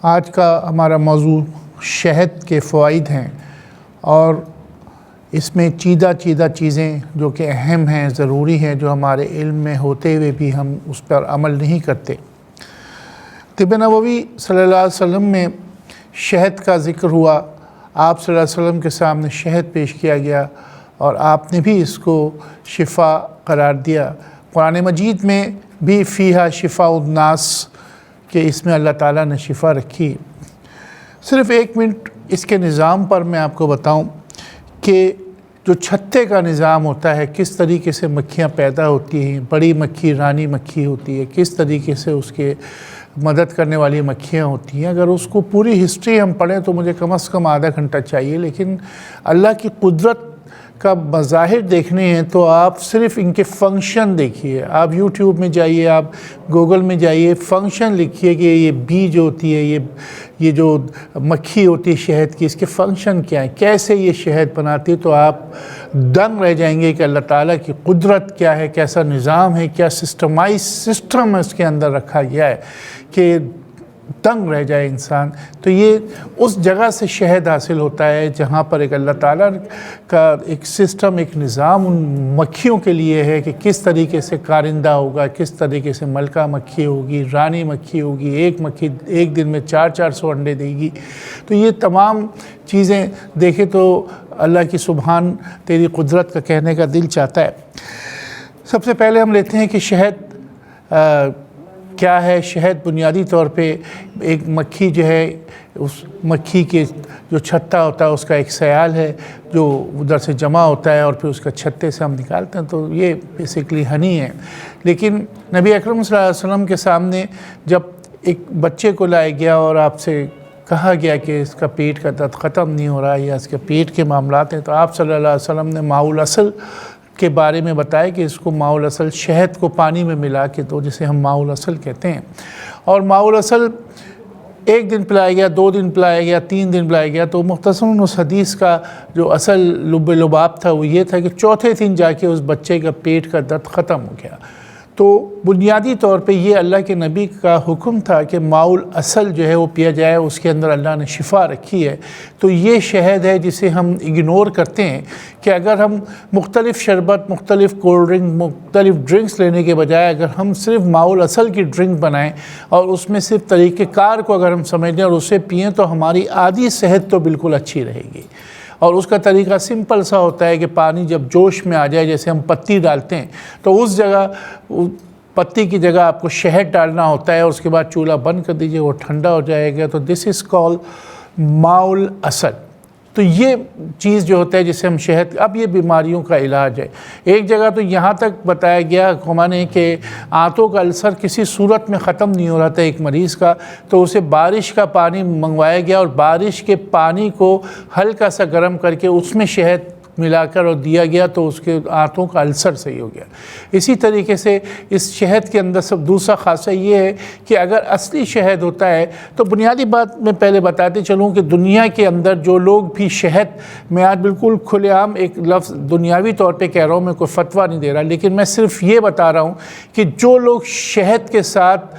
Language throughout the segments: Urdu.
آج کا ہمارا موضوع شہد کے فوائد ہیں، اور اس میں چیدہ چیزیں جو کہ اہم ہیں، ضروری ہیں، جو ہمارے علم میں ہوتے ہوئے بھی ہم اس پر عمل نہیں کرتے۔ طب نبوی صلی اللہ علیہ وسلم میں شہد کا ذکر ہوا، آپ صلی اللہ علیہ وسلم کے سامنے شہد پیش کیا گیا اور آپ نے بھی اس کو شفا قرار دیا۔ قرآن مجید میں بھی فیہا شفاء الناس کہ اس میں اللہ تعالیٰ نے شفا رکھی۔ صرف 1 منٹ اس کے نظام پر میں آپ کو بتاؤں کہ جو چھتے کا نظام ہوتا ہے، کس طریقے سے مکھیاں پیدا ہوتی ہیں، بڑی مکھی رانی مکھی ہوتی ہے، کس طریقے سے اس کے مدد کرنے والی مکھیاں ہوتی ہیں۔ اگر اس کو پوری ہسٹری ہم پڑھیں تو مجھے کم از کم آدھا گھنٹہ چاہیے، لیکن اللہ کی قدرت کا مظاہر دیکھنے ہیں تو آپ صرف ان کے فنکشن دیکھیے۔ آپ یوٹیوب میں جائیے، آپ گوگل میں جائیے، فنکشن لکھیے کہ یہ بی جو ہوتی ہے، یہ جو مکھی ہوتی ہے شہد کی، اس کے فنکشن کیا ہیں، کیسے یہ شہد بناتی ہے، تو آپ دنگ رہ جائیں گے کہ اللہ تعالیٰ کی قدرت کیا ہے، کیسا نظام ہے، کیا سسٹم اس کے اندر رکھا گیا ہے کہ دنگ رہ جائے انسان۔ تو یہ اس جگہ سے شہد حاصل ہوتا ہے جہاں پر ایک اللہ تعالیٰ کا ایک سسٹم، ایک نظام ان مکھیوں کے لیے ہے کہ کس طریقے سے کارندہ ہوگا، کس طریقے سے ملکہ مکھی ہوگی، رانی مکھی ہوگی، ایک مکھی ایک دن میں 400 انڈے دے گی۔ تو یہ تمام چیزیں دیکھیں تو اللہ کی سبحان تیری قدرت کا کہنے کا دل چاہتا ہے۔ سب سے پہلے ہم لیتے ہیں کہ شہد کیا ہے۔ شہد بنیادی طور پہ ایک مکھی جو ہے، اس مکھی کے جو چھتا ہوتا ہے اس کا ایک سیال ہے جو ادھر سے جمع ہوتا ہے اور پھر اس کا چھتے سے ہم نکالتے ہیں، تو یہ بیسیکلی ہنی ہے۔ لیکن نبی اکرم صلی اللہ علیہ وسلم کے سامنے جب ایک بچے کو لایا گیا اور آپ سے کہا گیا کہ اس کا پیٹ کا درد ختم نہیں ہو رہا یا اس کے پیٹ کے معاملات ہیں، تو آپ صلی اللہ علیہ وسلم نے ماء الاصل کے بارے میں بتایا کہ اس کو ماء الاصل شہد کو پانی میں ملا کے، تو جسے ہم ماء الاصل کہتے ہیں، اور ماء الاصل 1 دن پلایا گیا، 2 دن پلایا گیا، 3 دن پلایا گیا۔ تو مختصراً اس حدیث کا جو اصل لب لباب تھا وہ یہ تھا کہ چوتھے دن جا کے اس بچے کا پیٹ کا درد ختم ہو گیا۔ تو بنیادی طور پہ یہ اللہ کے نبی کا حکم تھا کہ ماء الاصل جو ہے وہ پیا جائے، اس کے اندر اللہ نے شفا رکھی ہے۔ تو یہ شہد ہے جسے ہم اگنور کرتے ہیں کہ اگر ہم مختلف شربت، مختلف کولڈ ڈرنک، مختلف ڈرنکس لینے کے بجائے اگر ہم صرف ماء الاصل کی ڈرنک بنائیں اور اس میں صرف طریقہ کار کو اگر ہم سمجھ لیں اور اسے پئیں تو ہماری آدھی صحت تو بالکل اچھی رہے گی۔ اور اس کا طریقہ سمپل سا ہوتا ہے کہ پانی جب جوش میں آ جائے، جیسے ہم پتی ڈالتے ہیں تو اس جگہ پتی کی جگہ آپ کو شہد ڈالنا ہوتا ہے، اور اس کے بعد چولہا بند کر دیجئے، وہ ٹھنڈا ہو جائے گا۔ تو دس از کال ماء الاصل۔ تو یہ چیز جو ہوتا ہے جسے ہم شہد، اب یہ بیماریوں کا علاج ہے۔ ایک جگہ تو یہاں تک بتایا گیا حکمہ نے کہ آنتوں کا السر کسی صورت میں ختم نہیں ہو رہا تھا ایک مریض کا، تو اسے بارش کا پانی منگوایا گیا اور بارش کے پانی کو ہلکا سا گرم کر کے اس میں شہد ملا کر اور دیا گیا تو اس کے آنتوں کا السر صحیح ہو گیا۔ اسی طریقے سے اس شہد کے اندر سب دوسرا خاصہ یہ ہے کہ اگر اصلی شہد ہوتا ہے تو بنیادی بات میں پہلے بتاتے چلوں کہ دنیا کے اندر جو لوگ بھی شہد، میں آج بالکل کھلے عام ایک لفظ دنیاوی طور پہ کہہ رہا ہوں، میں کوئی فتویٰ نہیں دے رہا، لیکن میں صرف یہ بتا رہا ہوں کہ جو لوگ شہد کے ساتھ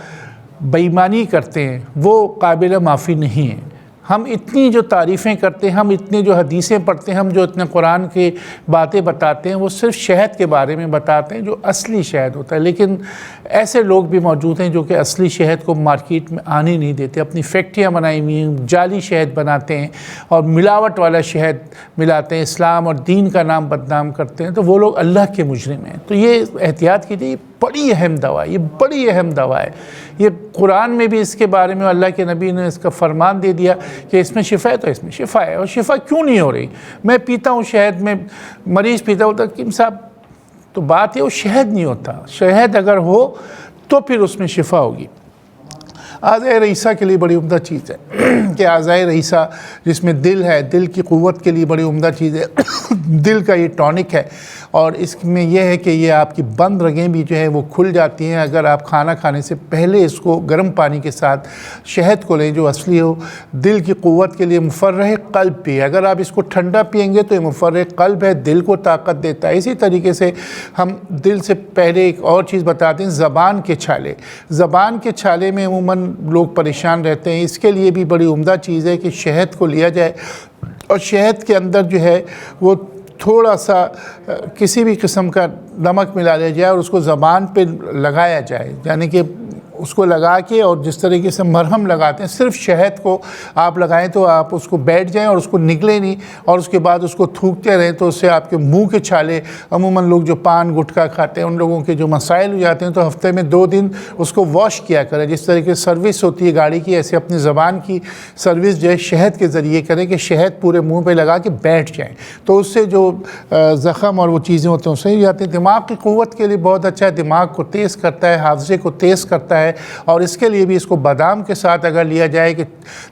بے ایمانی کرتے ہیں وہ قابل معافی نہیں ہیں۔ ہم اتنی جو تعریفیں کرتے ہیں، ہم اتنے جو حدیثیں پڑھتے ہیں، ہم جو اتنے قرآن کی باتیں بتاتے ہیں، وہ صرف شہد کے بارے میں بتاتے ہیں جو اصلی شہد ہوتا ہے۔ لیکن ایسے لوگ بھی موجود ہیں جو کہ اصلی شہد کو مارکیٹ میں آنے نہیں دیتے، اپنی فیکٹریاں بنائی ہوئی ہیں، جعلی شہد بناتے ہیں اور ملاوٹ والا شہد ملاتے ہیں، اسلام اور دین کا نام بدنام کرتے ہیں، تو وہ لوگ اللہ کے مجرم ہیں۔ تو یہ احتیاط کیجیے، یہ بڑی اہم دوا ہے، یہ بڑی اہم دوا ہے۔ یہ قرآن میں بھی اس کے بارے میں اللہ کے نبی نے اس کا فرمان دے دیا کہ اس میں شفا ہے، تو اس میں شفا ہے۔ اور شفا کیوں نہیں ہو رہی؟ میں پیتا ہوں شہد، میں مریض پیتا ہوں، تو حکیم صاحب تو بات ہے وہ شہد نہیں ہوتا، شہد اگر ہو تو پھر اس میں شفا ہوگی۔ اعضائے رئیسہ کے لیے بڑی عمدہ چیز ہے کہ اعضائے رئیسہ جس میں دل ہے، دل کی قوت کے لیے بڑی عمدہ چیز ہے، دل کا یہ ٹونک ہے، اور اس میں یہ ہے کہ یہ آپ کی بند رگیں بھی جو ہے وہ کھل جاتی ہیں اگر آپ کھانا کھانے سے پہلے اس کو گرم پانی کے ساتھ شہد کو لیں جو اصلی ہو. دل کی قوت کے لیے مفرح قلب بھی، اگر آپ اس کو ٹھنڈا پئیں گے تو یہ مفرح قلب ہے، دل کو طاقت دیتا ہے. اسی طریقے سے ہم دل سے پہلے ایک اور چیز بتاتے ہیں، زبان کے چھالے. زبان کے چھالے میں عموماً لوگ پریشان رہتے ہیں، اس کے لیے بھی بڑی عمدہ چیز ہے کہ شہد کو لیا جائے اور شہد کے اندر جو ہے وہ تھوڑا سا کسی بھی قسم کا نمک ملا لیا جائے اور اس کو زبان پہ لگایا جائے، یعنی کہ اس کو لگا کے، اور جس طریقے سے مرہم لگاتے ہیں صرف شہد کو آپ لگائیں تو آپ اس کو بیٹھ جائیں اور اس کو نگلے نہیں، اور اس کے بعد اس کو تھوکتے رہیں تو اس سے آپ کے منہ کے چھالے، عموماً لوگ جو پان گٹکا کھاتے ہیں ان لوگوں کے جو مسائل ہو جاتے ہیں، تو ہفتے میں 2 دن اس کو واش کیا کریں. جس طریقے سے سروس ہوتی ہے گاڑی کی، ایسے اپنی زبان کی سروس جو ہے شہد کے ذریعے کریں کہ شہد پورے منہ پہ لگا کے بیٹھ جائیں، تو اس سے جو زخم اور وہ چیزیں ہوتے ہیں صحیح ہو جاتی ہیں. دماغ کی قوت کے لیے بہت اچھا ہے، دماغ کو تیز کرتا ہے، حافظے کو تیز کرتا ہے، اور اس کے لیے بھی اس کو بادام کے ساتھ اگر لیا جائے کہ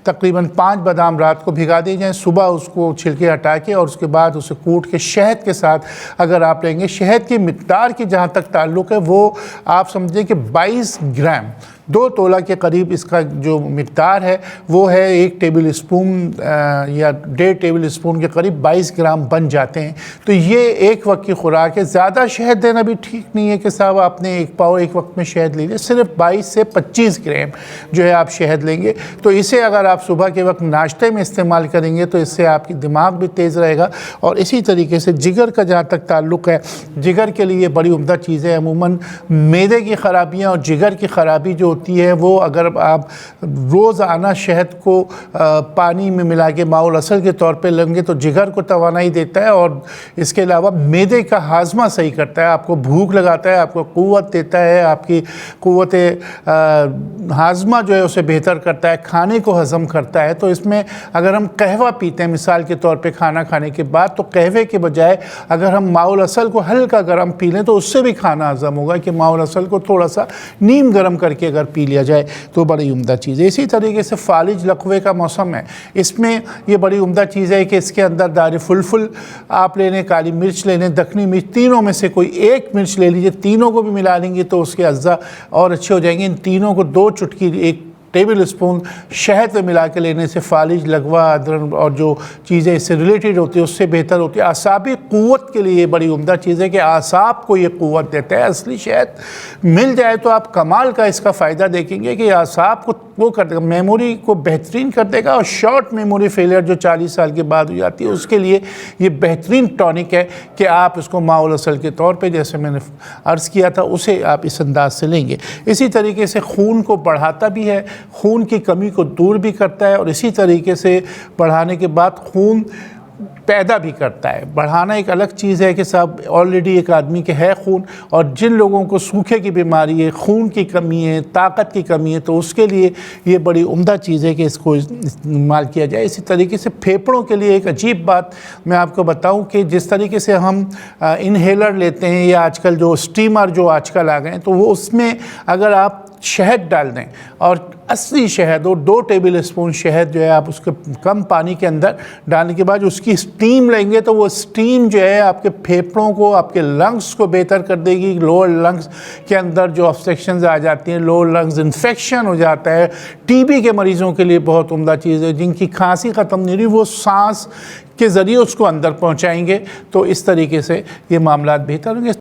تقریباً 5 بادام رات کو بھگا دیے جائیں، صبح اس کو چھلکے ہٹا کے اور اس کے بعد اسے کوٹ کے شہد کے ساتھ اگر آپ لیں گے، شہد کی مقدار کی جہاں تک تعلق ہے وہ آپ سمجھیں کہ 22 گرام 2 تولہ کے قریب اس کا جو مقدار ہے وہ ہے 1 ٹیبل اسپون یا 1.5 ٹیبل اسپون کے قریب 22 گرام بن جاتے ہیں. تو یہ ایک وقت کی خوراک ہے. زیادہ شہد دینا بھی ٹھیک نہیں ہے کہ صاحب آپ نے 1 پاؤ ایک وقت میں شہد لے لیں، صرف 22 سے 25 گرام جو ہے آپ شہد لیں گے. تو اسے اگر آپ صبح کے وقت ناشتے میں استعمال کریں گے تو اس سے آپ کی دماغ بھی تیز رہے گا. اور اسی طریقے سے جگر کا جہاں تک تعلق ہے، جگر کے لیے بڑی عمدہ چیز ہے. عموماً معدے کی خرابیاں اور جگر کی خرابی جو ہوتی ہے وہ اگر آپ روزانہ شہد کو پانی میں ملا کے ماء العسل کے طور پہ لیں گے تو جگر کو توانائی دیتا ہے، اور اس کے علاوہ معدے کا ہاضمہ صحیح کرتا ہے، آپ کو بھوک لگاتا ہے، آپ کو قوت دیتا ہے، آپ کی قوت ہاضمہ جو ہے اسے بہتر کرتا ہے، کھانے کو ہضم کرتا ہے. تو اس میں اگر ہم قہوہ پیتے ہیں مثال کے طور پہ کھانا کھانے کے بعد، تو قہوے کے بجائے اگر ہم ماء العسل کو ہلکا گرم پی لیں تو اس سے بھی کھانا ہضم ہوگا، کہ ماء العسل کو تھوڑا سا نیم گرم کر کے اگر پی لیا جائے تو بڑی عمدہ چیز ہے. اسی طریقے سے فالج لقوے کا موسم ہے، اس میں یہ بڑی عمدہ چیز ہے کہ اس کے اندر دار فلفل آپ لے لیں، کالی مرچ لے لیں، دکنی مرچ، تینوں میں سے کوئی ایک مرچ لے لیجئے، تینوں کو بھی ملا لیں گے تو اس کے اجزاء اور اچھے ہو جائیں گے. ان تینوں کو 2 چٹکی 1 ٹیبل اسپون شہد میں ملا کے لینے سے فالج، لغوہ، ادرن اور جو چیزیں اس سے ریلیٹڈ ہوتی ہیں اس سے بہتر ہوتی ہے. اعصابی قوت کے لیے یہ بڑی عمدہ چیز ہے کہ اعصاب کو یہ قوت دیتا ہے. اصلی شہد مل جائے تو آپ کمال کا اس کا فائدہ دیکھیں گے کہ اعصاب کو وہ کر دے گا، میموری کو بہترین کر دے گا، اور شارٹ میموری فیلئر جو 40 سال کے بعد ہو جاتی ہے اس کے لیے یہ بہترین ٹونک ہے کہ آپ اس کو ماء العسل کے طور پہ جیسے میں نے عرض کیا تھا اسے آپ اس انداز سے لیں گے. اسی طریقے سے خون کو بڑھاتا بھی ہے، خون کی کمی کو دور بھی کرتا ہے، اور اسی طریقے سے بڑھانے کے بعد خون پیدا بھی کرتا ہے. بڑھانا ایک الگ چیز ہے کہ صاحب آلریڈی ایک آدمی کے ہے خون، اور جن لوگوں کو سوکھے کی بیماری ہے، خون کی کمی ہے، طاقت کی کمی ہے، تو اس کے لیے یہ بڑی عمدہ چیز ہے کہ اس کو استعمال کیا جائے. اسی طریقے سے پھیپھڑوں کے لیے ایک عجیب بات میں آپ کو بتاؤں کہ جس طریقے سے ہم انہیلر لیتے ہیں یا آج کل جو اسٹیمر جو آج کل آ گئے ہیں، تو وہ اس میں اگر آپ شہد ڈال دیں اور اصلی شہد اور 2 ٹیبل اسپون شہد جو ہے آپ اس کے کم پانی کے اندر ڈالنے کے بعد اس کی اسٹیم لیں گے تو وہ اسٹیم جو ہے آپ کے پھیپھڑوں کو، آپ کے لنگس کو بہتر کر دے گی. لوور لنگس کے اندر جو آبسٹرکشنز آ جاتی ہیں، لوور لنگس انفیکشن ہو جاتا ہے، ٹی بی کے مریضوں کے لیے بہت عمدہ چیز ہے. جن کی کھانسی ختم نہیں رہی وہ سانس کے ذریعے اس کو اندر پہنچائیں گے، تو اس طریقے سے یہ معاملات بہتر ہوں گے.